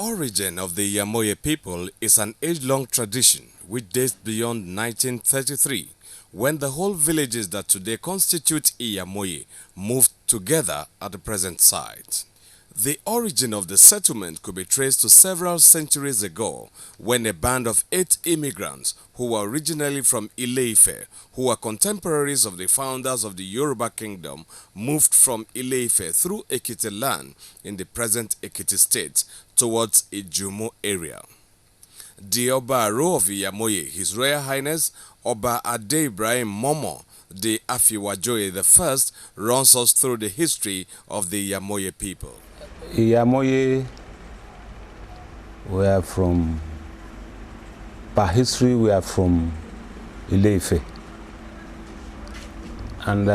origin of the Iyamoye people is an age-long tradition which dates beyond 1933, when the whole villages that today constitute Iyamoye moved together at the present site. The origin of the settlement could be traced to several centuries ago, when a band of 8 immigrants who were originally from Ile-Ife, who were contemporaries of the founders of the Yoruba kingdom, moved from Ile-Ife through Ekiti land in the present Ekiti state towards Ijumu area. The Oba Aro of Iyamoye, His Royal Highness Oba Ade Ibrahim Momo the Afiwajoye I, runs us through the history of the Iyamoye people. Iyamoye were from, by history, we are from Ile-Ife. And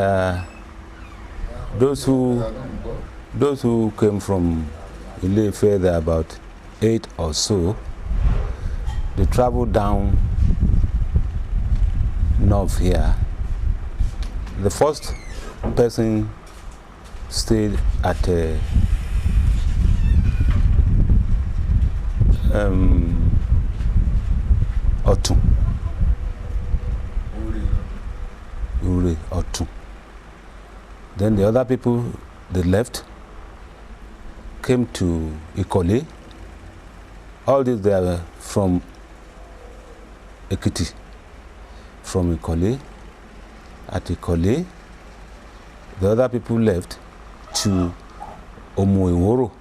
those who came from Ile-Ife, there are about 8 or so. They traveled down north here. The first person stayed at Otun. Ure Otun. Then the other people, they left, came to Ikole. All these, they are from Ekiti, from Ikole. At Ikole, the other people left to Omoiworo.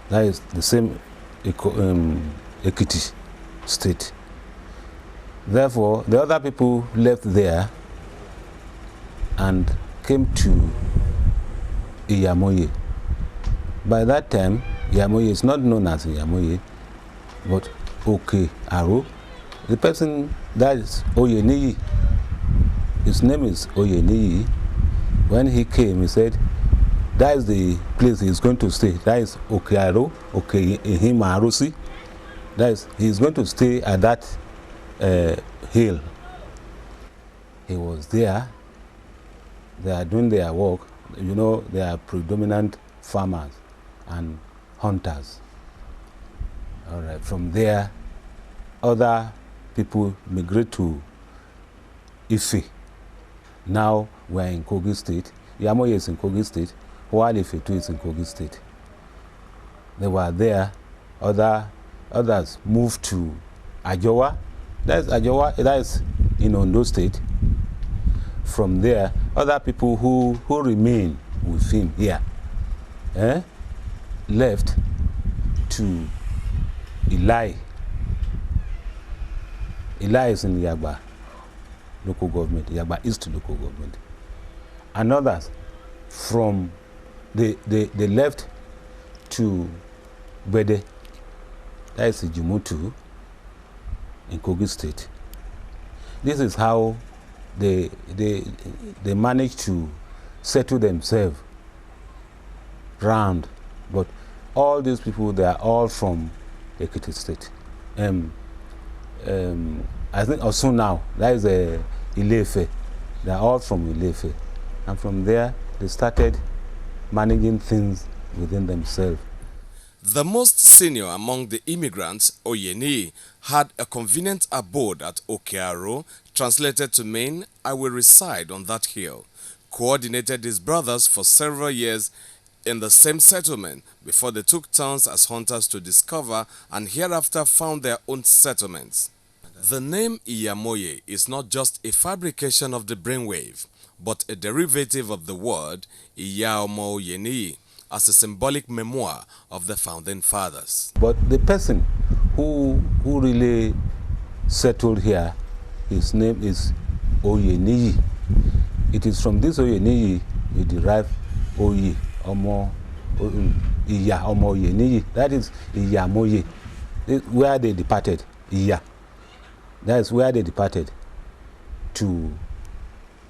That is the same Ekiti state. Therefore, the other people left there and came to Iyamoye. By that time, Iyamoye is not known as Iyamoye, but Oke Aro. The person that is Oyeniyi, his name is Oyeniyi. When he came, he said, that is the place he is going to stay. That is Oke Aro, Oke Arosi. That is, he is going to stay at that hill. He was there. They are doing their work. You know, they are predominant farmers and hunters. All right. From there, other people migrate to Ife. Now we are in Kogi State. Iyamoye is in Kogi State, while Ife too is in Kogi State. They were there. Others moved to Ajowa. That is Ajowa, that is in Ondo State. From there, other people who remain with him here left to Ilai. Ilai is in Yagba local government, Yagba East local government. And others from, they left to Bede, that is Ijumu in Kogi State. This is how they managed to settle themselves round. But all these people, they are all from Ekiti State. I think also now, that is Ile-Ife. They are all from Ile-Ife. And from there, they started managing things within themselves. The most senior among the immigrants, Oyeni, had a convenient abode at Okearo, translated to mean, I will reside on that hill, coordinated his brothers for several years in the same settlement before they took turns as hunters to discover and hereafter found their own settlements. The name Iyamoye is not just a fabrication of the brainwave, but a derivative of the word Iyamoye as a symbolic memoir of the founding fathers. But the person who really settled here, his name is Oyeniyi. It is from this Oyeniyi we derive Oye, Omo, Iya, Omo Oyeniyi. That is Iyamoye, where they departed, Iya. That is where they departed to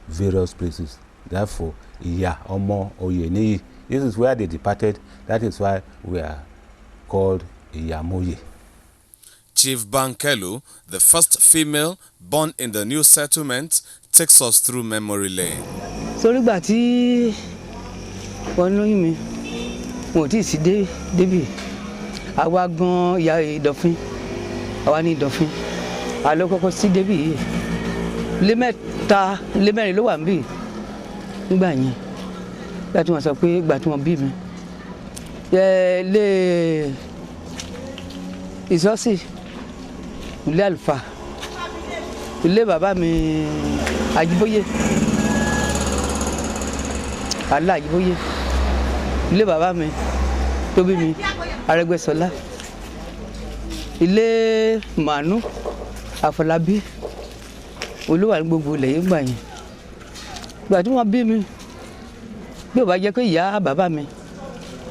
various places. Therefore, Iya, Omo Oyeniyi. This is where they departed. That is why we are called Iyamoye. Chief Bankelu, the first female born in the new settlement, takes us through memory lane. Sorry, bati one mi mo ti si debi àwa gan ìyá Ìdọ̀fin àwa ní Ìdọ̀fin àlọ́ kọ́kọ́ sí débì yìí ilé mẹ́ta ilé mẹ́rin ló wà níbí nígbà yẹn nígbà tí wọ́n sọ pé ìgbà tí wọ́n bí mi ilé ìsọ́sì ilé àlùfáà ilé bàbá mi Àjíbóyè àlá Àjíbóyè ilé bàbá mi tó bí mi Arẹ́gbẹ́ṣọlá ilé Màánú Àfọlábí olúwa ní gbogbo ilẹ̀ yìí gbà yẹn ìgbà tí wọ́n bí mi bí ó bá jẹ́ pé ìyá bàbá mi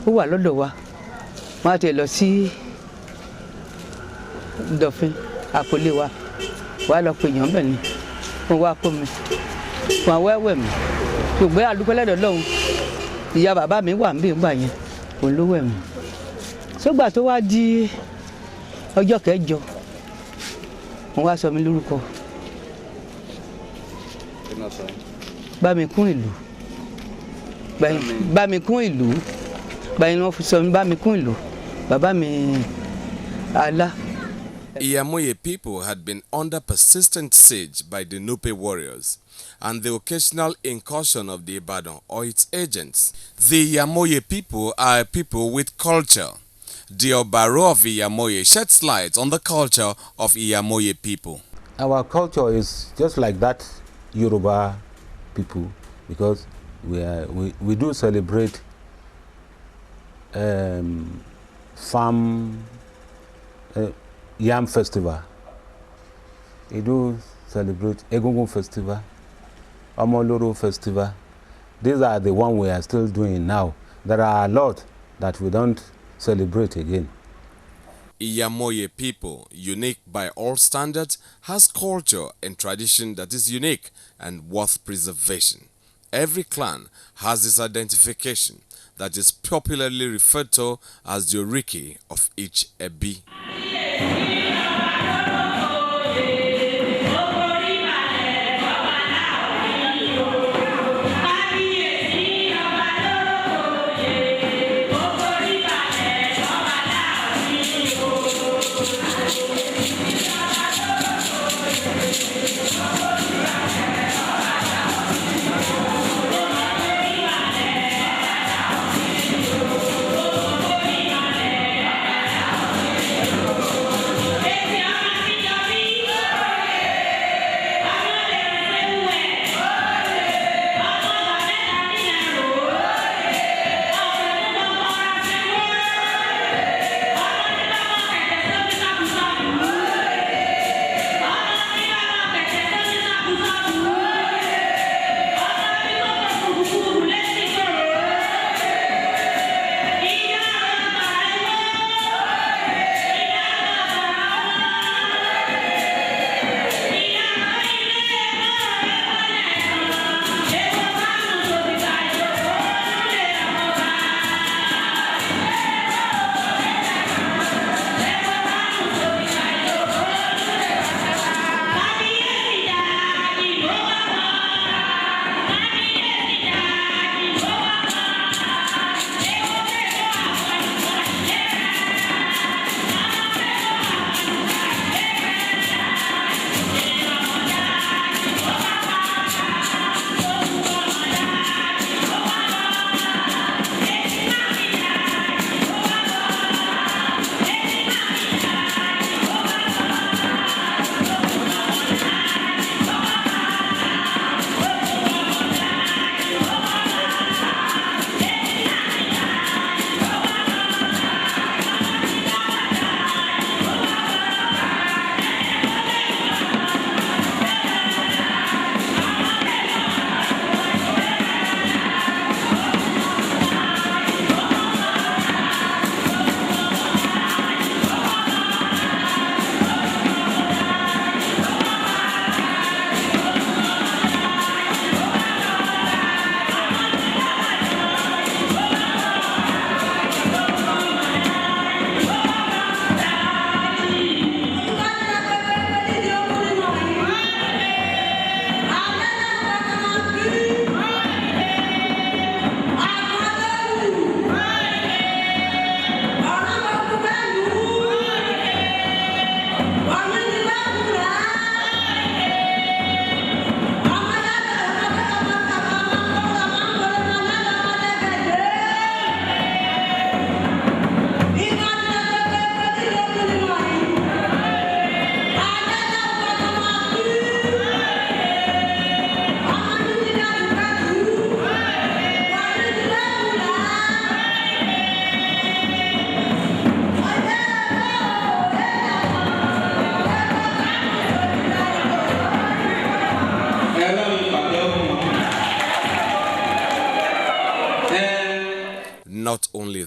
ó wà lọ́dọ̀ wa wọ́n á ti lọ sí Ìdọ̀fin àpòlé wa wà á lọ pè yàn bẹ́ẹ̀ ni wọ́n wá kó mi wọ́n á wẹ́wẹ́ mi ṣùgbọ́n àdúpẹ́ lọ́dọ̀ Ọlọ́run ìyá bàbá mi wà níbí gbà yẹn òun ló wẹ̀ mí sógbà tó wá di ọjọ́ kẹjọ wọ́n wá sọ mí lórúkọ bá mi kún ìlú bá mi kún ìlú báyìí wọ́n sọ mí bá mi kún ìlú bàbá mi Alá. Iyamoye people had been under persistent siege by the Nupe warriors and the occasional incursion of the Ibadan or its agents. The Iyamoye people are a people with culture. The Obaro of Iyamoye sheds light on the culture of Iyamoye people. Our culture is just like that Yoruba people because we do celebrate farm yam festival. We do celebrate Egungun festival, Omoloro festival. These are the ones we are still doing now. There are a lot that we don't celebrate again. Iyamoye people, unique by all standards, has culture and tradition that is unique and worth preservation. Every clan has its identification that is popularly referred to as the Oriki of each Ebi.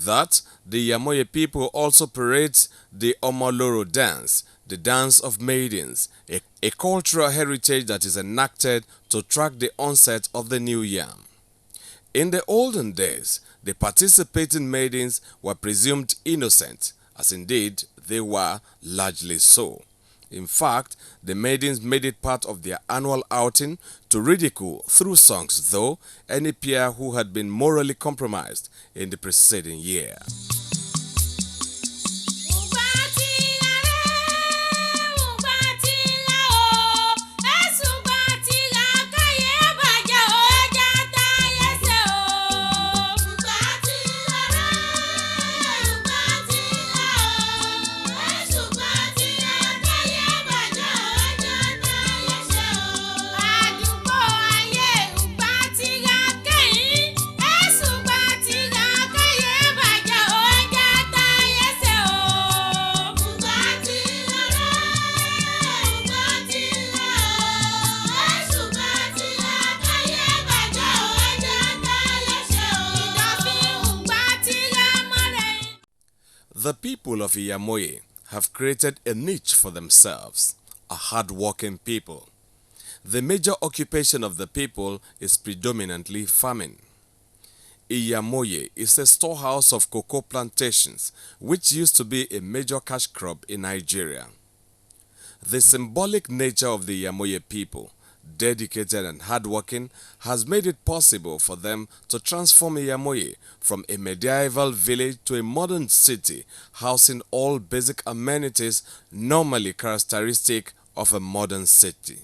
with that, the Iyamoye people also parades the Omoloro dance, the dance of maidens, a cultural heritage that is enacted to track the onset of the new yam. In the olden days, the participating maidens were presumed innocent, as indeed they were largely so. In fact, the maidens made it part of their annual outing to ridicule through songs, though, any peer who had been morally compromised in the preceding year. The people of Iyamoye have created a niche for themselves, a hard-working people. The major occupation of the people is predominantly farming. Iyamoye is a storehouse of cocoa plantations, which used to be a major cash crop in Nigeria. The symbolic nature of the Iyamoye people, dedicated and hardworking, has made it possible for them to transform Iyamoye from a medieval village to a modern city, housing all basic amenities normally characteristic of a modern city.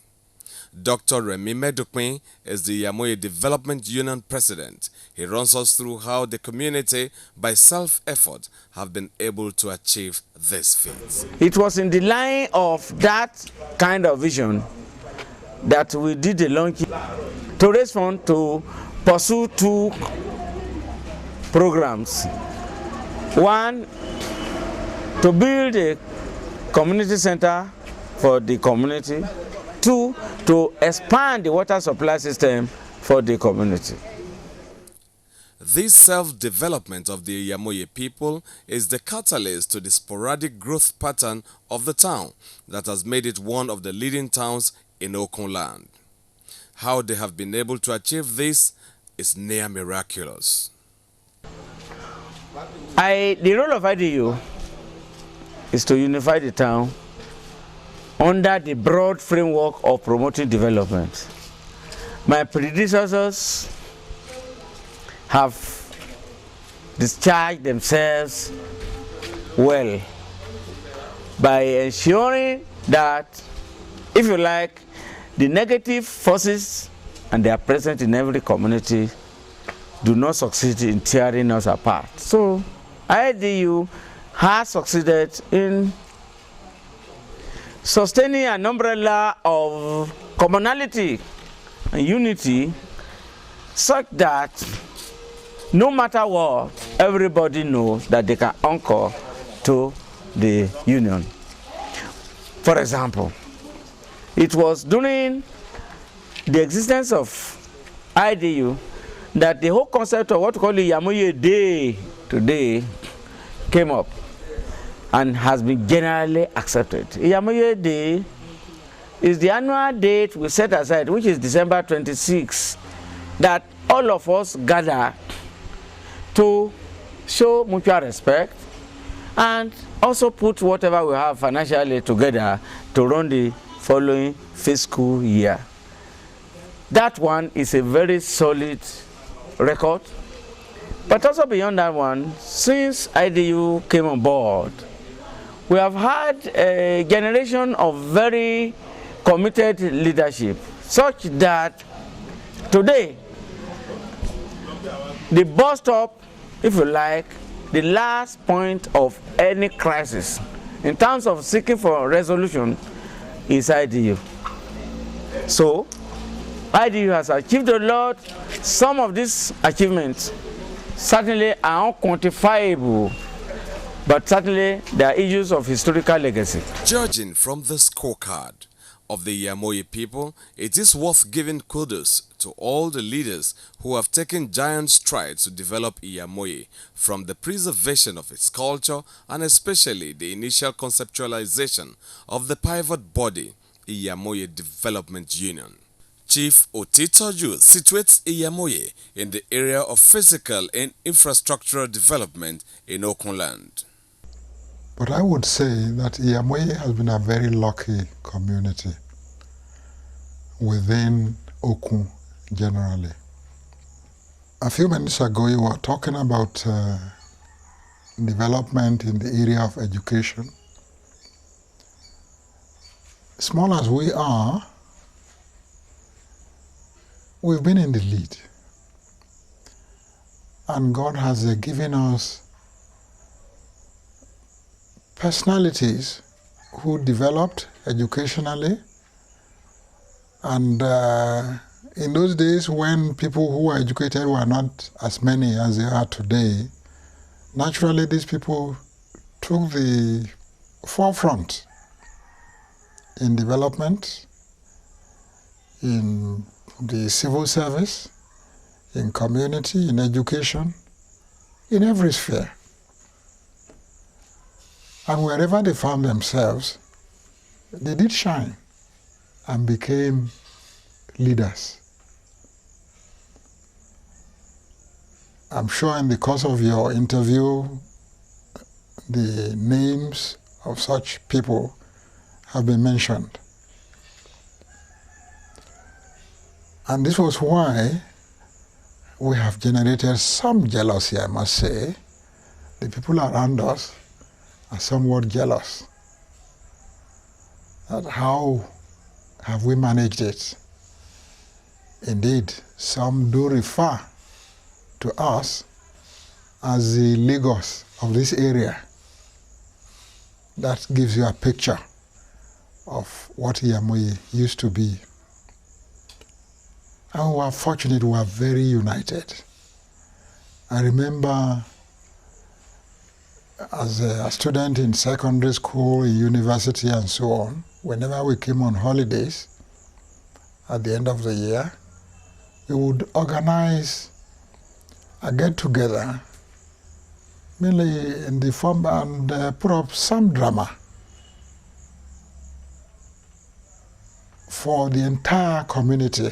Dr. Remi Medukme is the Iyamoye Development Union President. He runs us through how the community, by self-effort, have been able to achieve this feat. It was in the line of that kind of vision that we did a launch to raise funds to pursue two programs. One, to build a community center for the community. Two, to expand the water supply system for the community. This self-development of the Iyamoye people is the catalyst to the sporadic growth pattern of the town that has made it one of the leading towns in Okunland. How they have been able to achieve this is near miraculous. The role of IDU is to unify the town under the broad framework of promoting development. My predecessors have discharged themselves well by ensuring that, if you like, the negative forces, and they are present in every community, do not succeed in tearing us apart. So IDU has succeeded in sustaining an umbrella of commonality and unity, such that no matter what, everybody knows that they can anchor to the union. For example, it was during the existence of IDU that the whole concept of what we call the Iyamoye Day today came up and has been generally accepted. Iyamoye Day is the annual date we set aside, which is December 26, that all of us gather to show mutual respect and also put whatever we have financially together to run the following fiscal year. That one is a very solid record. But also beyond that one, since IDU came on board, we have had a generation of very committed leadership, such that today, the bus stop, if you like, the last point of any crisis in terms of seeking for resolution is IDU. So, IDU has achieved a lot. Some of these achievements certainly are unquantifiable, but certainly there are issues of historical legacy. Judging from the scorecard, of the Iyamoye people, it is worth giving kudos to all the leaders who have taken giant strides to develop Iyamoye, from the preservation of its culture and especially the initial conceptualization of the pivot body, Iyamoye Development Union. Chief Otitoju situates Iyamoye in the area of physical and infrastructural development in Okunland. But I would say that Iyamoye has been a very lucky community within Okun generally. A few minutes ago you were talking about development in the area of education. Small as we are, we've been in the lead. And God has given us personalities who developed educationally. And in those days when people who were educated were not as many as they are today, naturally these people took the forefront in development, in the civil service, in community, in education, in every sphere. And wherever they found themselves, they did shine and became leaders. I'm sure in the course of your interview, the names of such people have been mentioned. And this was why we have generated some jealousy, I must say. The people around us are somewhat jealous at how have we managed it. Indeed, some do refer to us as the Lagos of this area. That gives you a picture of what Iyamoye used to be. And we are fortunate, we are very united. I remember as a student in secondary school, in university and so on, whenever we came on holidays at the end of the year, we would organize a get-together, mainly in the form and put up some drama for the entire community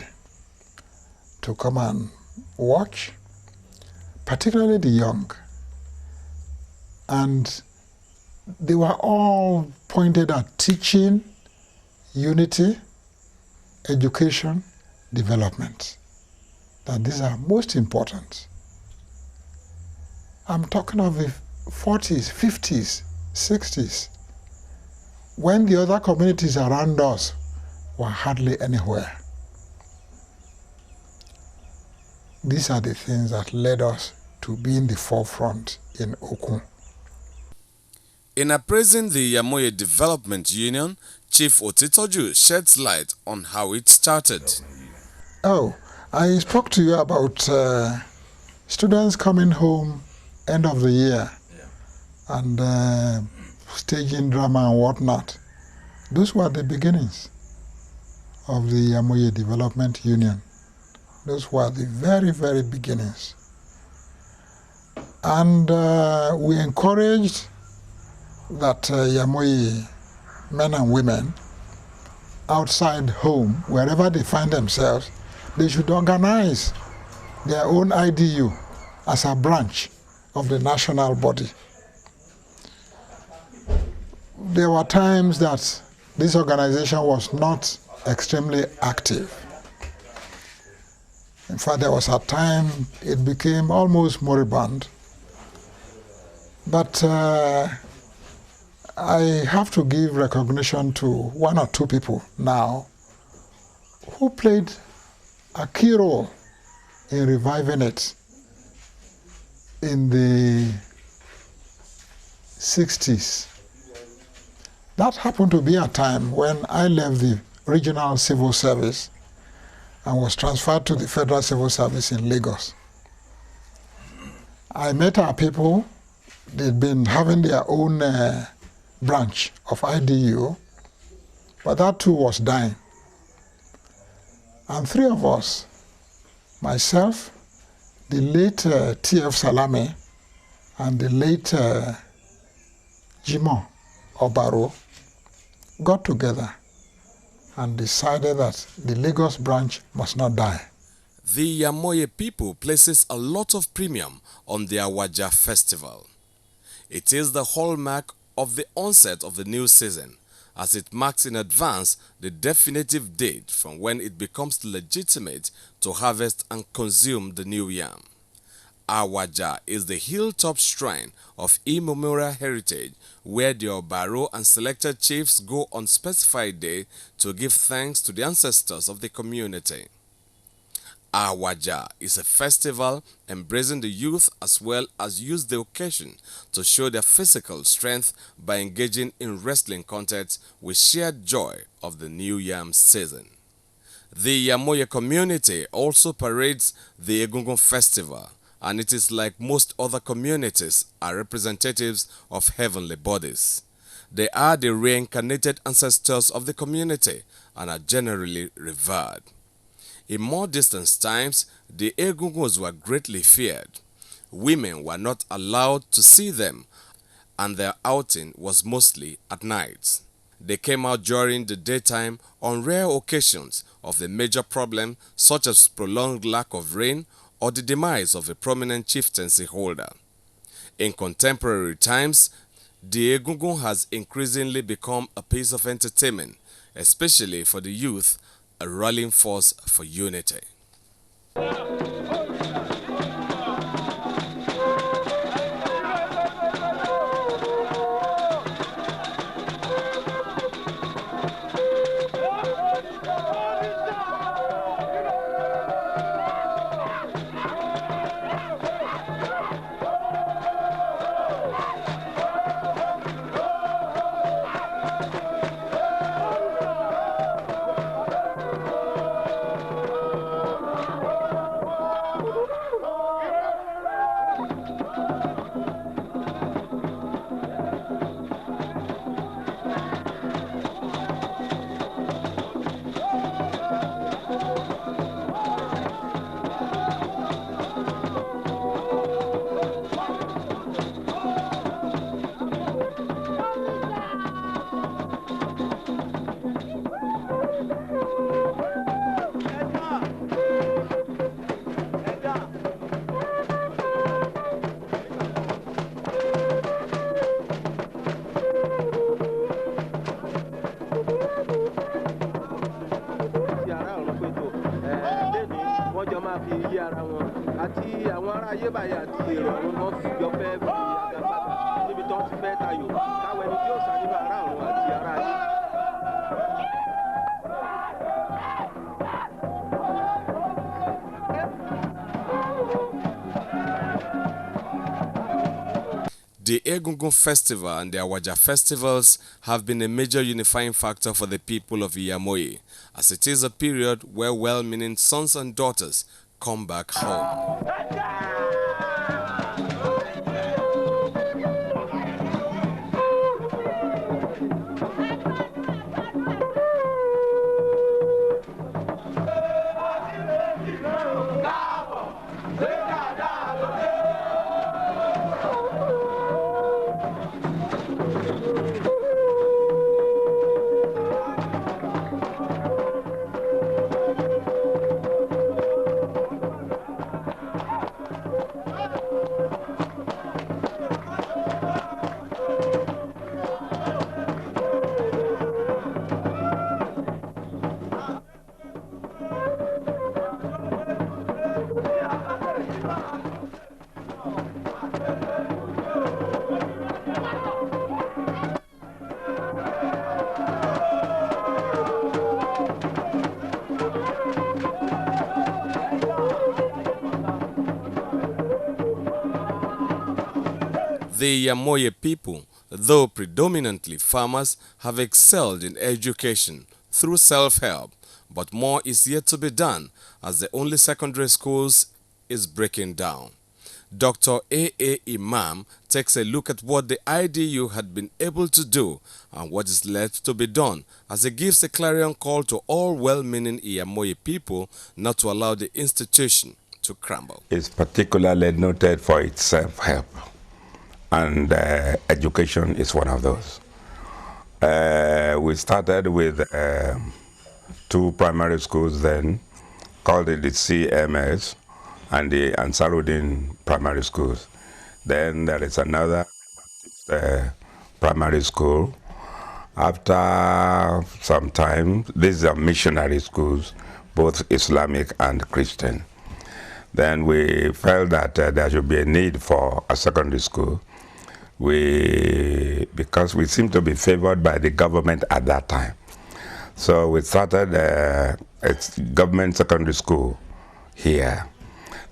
to come and watch, particularly the young. And they were all pointed at teaching, unity, education, development. That these are most important. I'm talking of the 40s, 50s, 60s, when the other communities around us were hardly anywhere. These are the things that led us to be in the forefront in Okun. In appraising the Iyamoye Development Union, Chief Otitoju sheds light on how it started. Oh, I spoke to you about students coming home end of the year and staging drama and whatnot. Those were the beginnings of the Iyamoye Development Union. Those were the very, very beginnings. And we encouraged that Iyamoye men and women outside home, wherever they find themselves, they should organize their own IDU as a branch of the national body. There were times that this organization was not extremely active. In fact, there was a time it became almost moribund. But I have to give recognition to one or two people now who played a key role in reviving it in the 60s. That happened to be a time when I left the regional civil service and was transferred to the Federal Civil Service in Lagos. I met our people. They'd been having their own branch of IDU, but that too was dying. And three of us, myself, the late T.F. Salame, and the late Jimo Obaro, got together and decided that the Lagos branch must not die. The Iyamoye people places a lot of premium on the Awaja festival. It is the hallmark of the onset of the new season, as it marks in advance the definitive date from when it becomes legitimate to harvest and consume the new yam. Awaja is the hilltop shrine of immemorial heritage where the Obaro and selected chiefs go on specified day to give thanks to the ancestors of the community. Awaja is a festival embracing the youth as well as use the occasion to show their physical strength by engaging in wrestling contests with shared joy of the new yam season. The Iyamoye community also parades the Egungun festival, and it is like most other communities are representatives of heavenly bodies. They are the reincarnated ancestors of the community and are generally revered. In more distant times, the Egunguns were greatly feared. Women were not allowed to see them, and their outing was mostly at night. They came out during the daytime on rare occasions of a major problem such as prolonged lack of rain or the demise of a prominent chieftaincy holder. In contemporary times, the Egungun has increasingly become a piece of entertainment, especially for the youth, a rallying force for unity. The Egungun Festival and the Awaja festivals have been a major unifying factor for the people of Iyamoye, as it is a period where well-meaning sons and daughters come back home. The Iyamoye people, though predominantly farmers, have excelled in education through self-help, but more is yet to be done as the only secondary schools is breaking down. Dr. A.A. Imam takes a look at what the IDU had been able to do and what is left to be done, as he gives a clarion call to all well-meaning Iyamoye people not to allow the institution to crumble. It's particularly noted for its self-help, and education is one of those. We started with 2 primary schools then, called it the CMS and the Ansarudin primary schools. Then there is another primary school. After some time, these are missionary schools, both Islamic and Christian. Then we felt that there should be a need for a secondary school. Because we seemed to be favored by the government at that time. So we started a government secondary school here.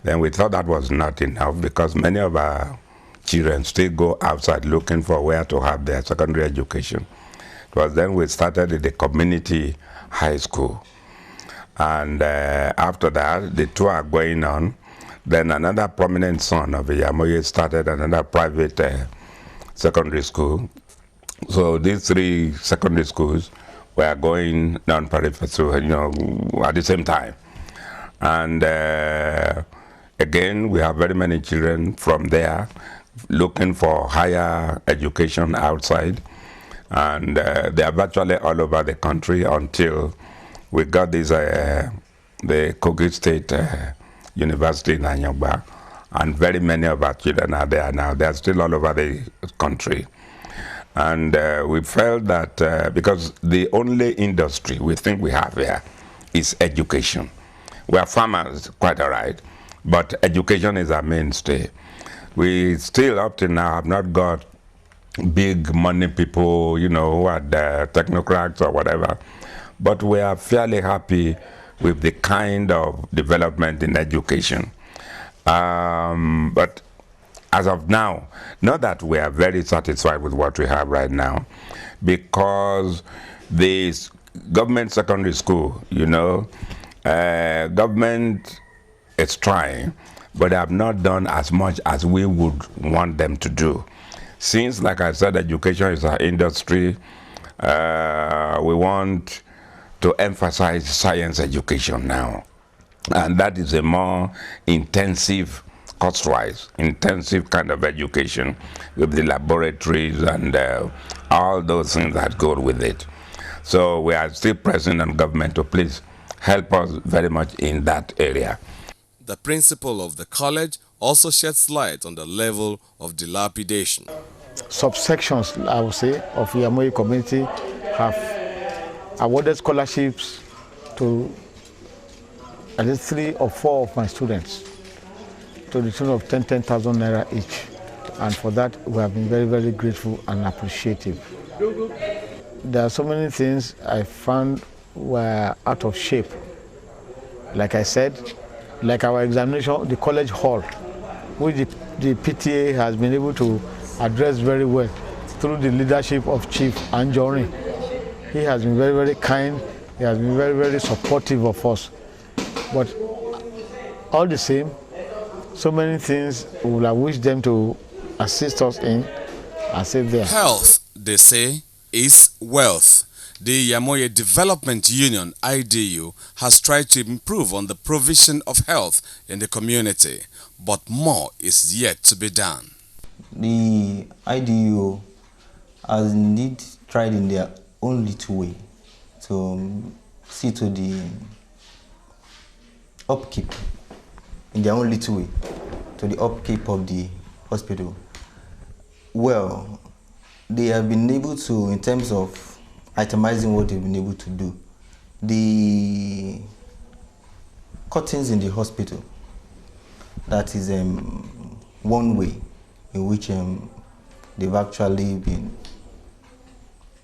Then we thought that was not enough because many of our children still go outside looking for where to have their secondary education. It was then we started the community high school. And after that, the 2 are going on. Then another prominent son of Iyamoye started another private secondary school. So these 3 secondary schools were going down peripheral, at the same time. And again, we have very many children from there looking for higher education outside. And they are virtually all over the country until we got this, the Kogi State University in Anyogba. And very many of our children are there now. They are still all over the country. And we felt that because the only industry we think we have here is education. We are farmers, quite all right, but education is our mainstay. We still, up to now, have not got big money people, who are the technocrats or whatever, but we are fairly happy with the kind of development in education. But as of now, not that we are very satisfied with what we have right now, because this government secondary school, government is trying, but they have not done as much as we would want them to do. Since, like I said, education is our industry, we want to emphasize science education now. And that is a more intensive, cost-wise, intensive kind of education with the laboratories and all those things that go with it. So we are still pressing on government to please help us very much in that area. The principal of the college also sheds light on the level of dilapidation. Subsections, I would say, of Iyamoye community have awarded scholarships to at least 3 or 4 of my students to the tune of 10,000 naira each. And for that, we have been very, very grateful and appreciative. There are so many things I found were out of shape. Like I said, like our examination, the college hall, which the PTA has been able to address very well through the leadership of Chief Anjorin. He has been very, very kind. He has been very, very supportive of us. But all the same, so many things we would have wished them to assist us in and save there. Health, they say, is wealth. The Iyamoye Development Union, IDU, has tried to improve on the provision of health in the community, but more is yet to be done. The IDU has indeed tried in their own little way to see to the upkeep, in their own little way, to the upkeep of the hospital. Well, they have been able to, in terms of itemizing what they've been able to do, the curtains in the hospital, that is one way in which they've actually been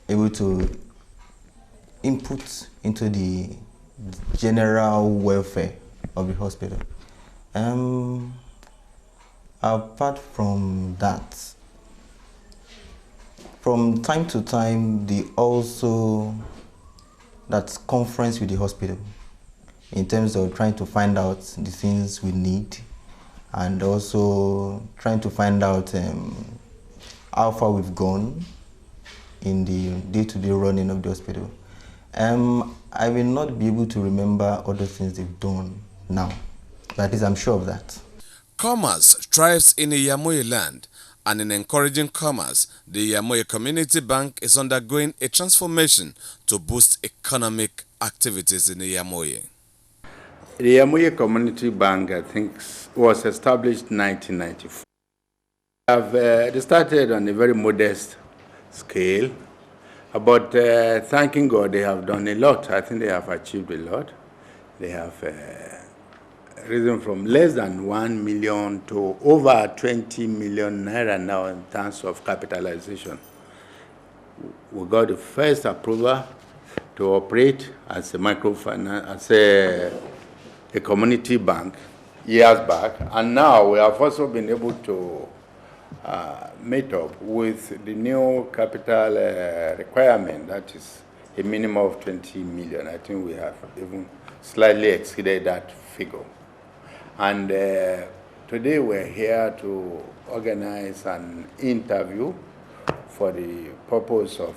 able to input into the general welfare of the hospital. Apart from that, from time to time, they also, that's conference with the hospital in terms of trying to find out the things we need and also trying to find out how far we've gone in the day-to-day running of the hospital. I will not be able to remember other things they've done now, but at least I'm sure of that. Commerce thrives in Iyamoye land, and in encouraging commerce, the Iyamoye Community Bank is undergoing a transformation to boost economic activities in Iyamoye. The Iyamoye Community Bank, I think, was established in 1994. They started on a very modest scale, but thanking God, they have done a lot. I think they have achieved a lot. They have risen from less than 1 million to over 20 million naira now in terms of capitalization. We got the first approval to operate as a microfinance, as a community bank years back, and now we have also been able to meet up with the new capital requirement, that is a minimum of 20 million. I think we have even slightly exceeded that figure. And today we're here to organize an interview for the purpose of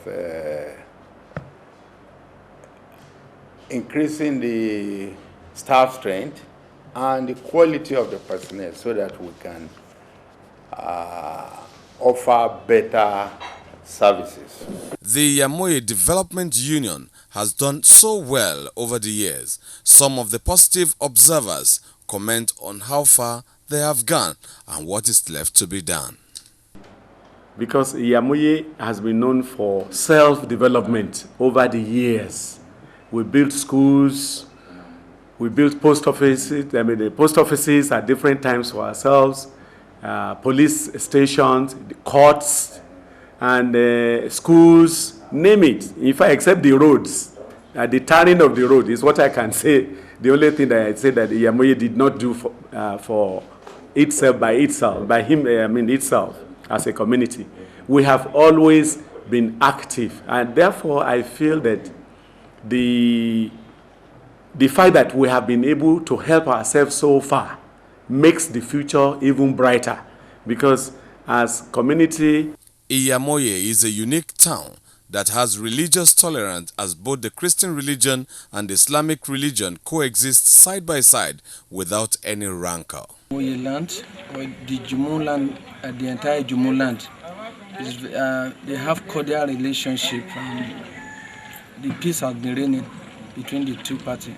increasing the staff strength and the quality of the personnel so that we can offer better services. The Iyamoye Development Union has done so well over the years. Some of the positive observers comment on how far they have gone and what is left to be done. Because Iyamoye has been known for self-development over the years. We built schools, we built post offices. The post offices at different times for ourselves, police stations, the courts, and schools, name it. In fact, except the roads, the tarring of the road is what I can say. The only thing that I say that Iyamoye did not do for itself, itself as a community. We have always been active, and therefore I feel that the fact that we have been able to help ourselves so far makes the future even brighter, because as community, Iyamoye is a unique town that has religious tolerance, as both the Christian religion and the Islamic religion coexist side by side without any rancor. Iyamoye land, or the Ijumu land, the entire Ijumu land, they have cordial relationship, and the peace has been reigning between the two parties.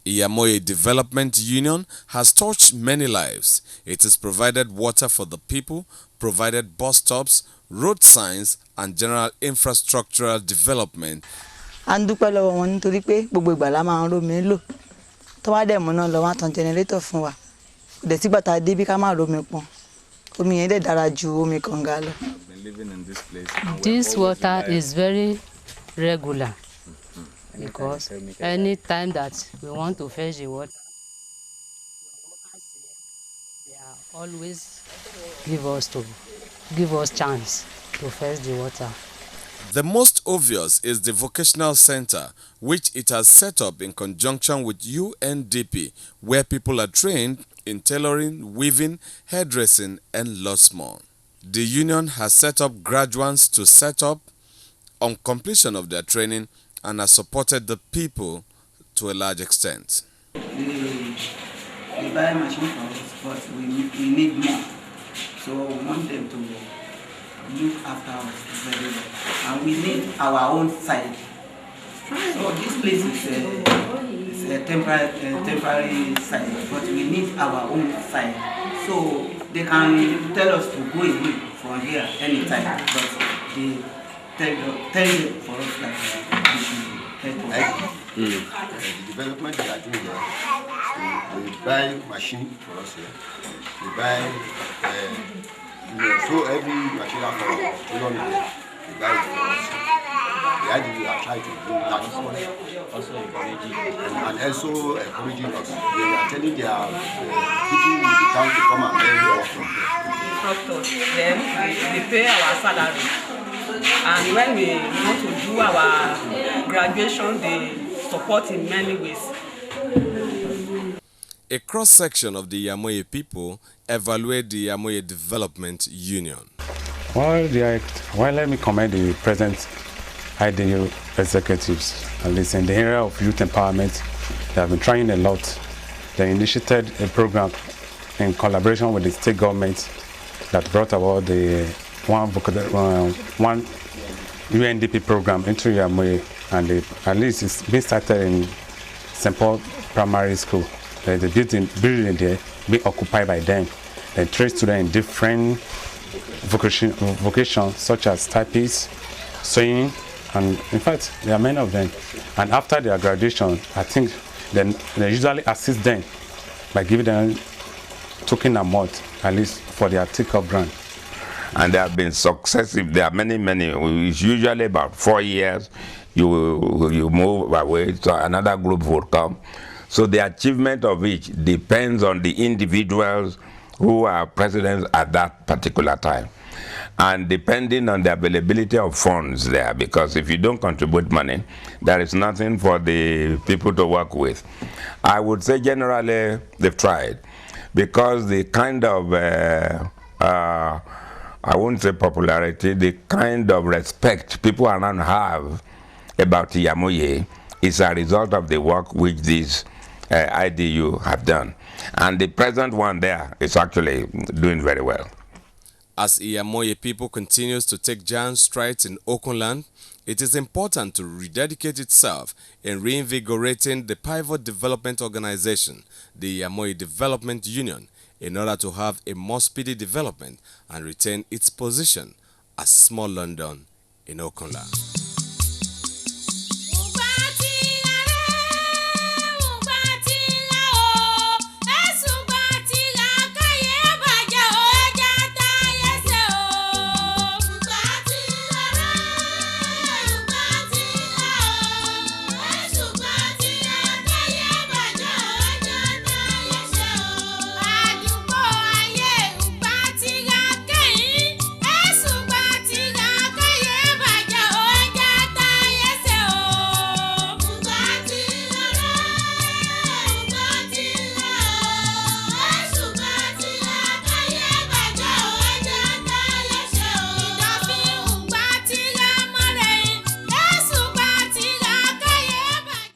Iyamoye Development Union has touched many lives. It has provided water for the people, provided bus stops, road signs, and general infrastructural development. And dúpẹ́ lọ́wọ́ wọn nítorí pé gbogbo ìgbà la máa ń rómi lò. Tó wá dẹ̀ mọ́ náà lọ wá tan generator fún wa. Dẹ̀ tí gbàtà dé bí ká má rómi pọn. Omi yẹn dẹ̀ dára ju omi kànga lọ. This water is very regular. Because any time that we want to fetch the water, they are always give us chance to fetch the water. The most obvious is the vocational center, which it has set up in conjunction with UNDP, where people are trained in tailoring, weaving, hairdressing, and lots more. The union has set up graduates to set up on completion of their training and has supported the people to a large extent. They buy a machine for us, but we need more. So we want them to look after us very well. And we need our own site. So this place is a temporary site, but we need our own site. So they can tell us to go away from here anytime, but they tell them for us that we should help us. The development they are doing here, we buy machine for us here. We buy so every material for children we buy it for us. The idea we are trying to do that for us. Also encouraging and also encouraging us. They are telling their people in the town to come and learn work from here. Then they pay our salary. And when we want to do our graduation, they support in many ways. a cross-section of the Iyamoye people evaluate the Iyamoye Development Union. Well, let me commend the present IDU executives, at least in the area of youth empowerment. They have been trying a lot. They initiated a program in collaboration with the state government that brought about the one UNDP program into Iyamoye, and at least it's been started in St. Paul Primary School. The building there being occupied by them. They train students in different vocations such as typists, sewing, and in fact there are many of them. And after their graduation, I think they usually assist them by giving them token amount, at least for their take-up grant. And they have been successive. There are many. It's usually about 4 years. You move away, so another group will come. So the achievement of each depends on the individuals who are presidents at that particular time, and depending on the availability of funds there, because if you don't contribute money, there is nothing for the people to work with. I would say generally they've tried, because the kind of I won't say popularity, the kind of respect people around have about Iyamoye is a result of the work which these IDU have done. And the present one there is actually doing very well. As Iyamoye people continues to take giant strides in Okunland, it is important to rededicate itself in reinvigorating the pivot development organization, the Iyamoye Development Union, in order to have a more speedy development and retain its position as small London in Okunland.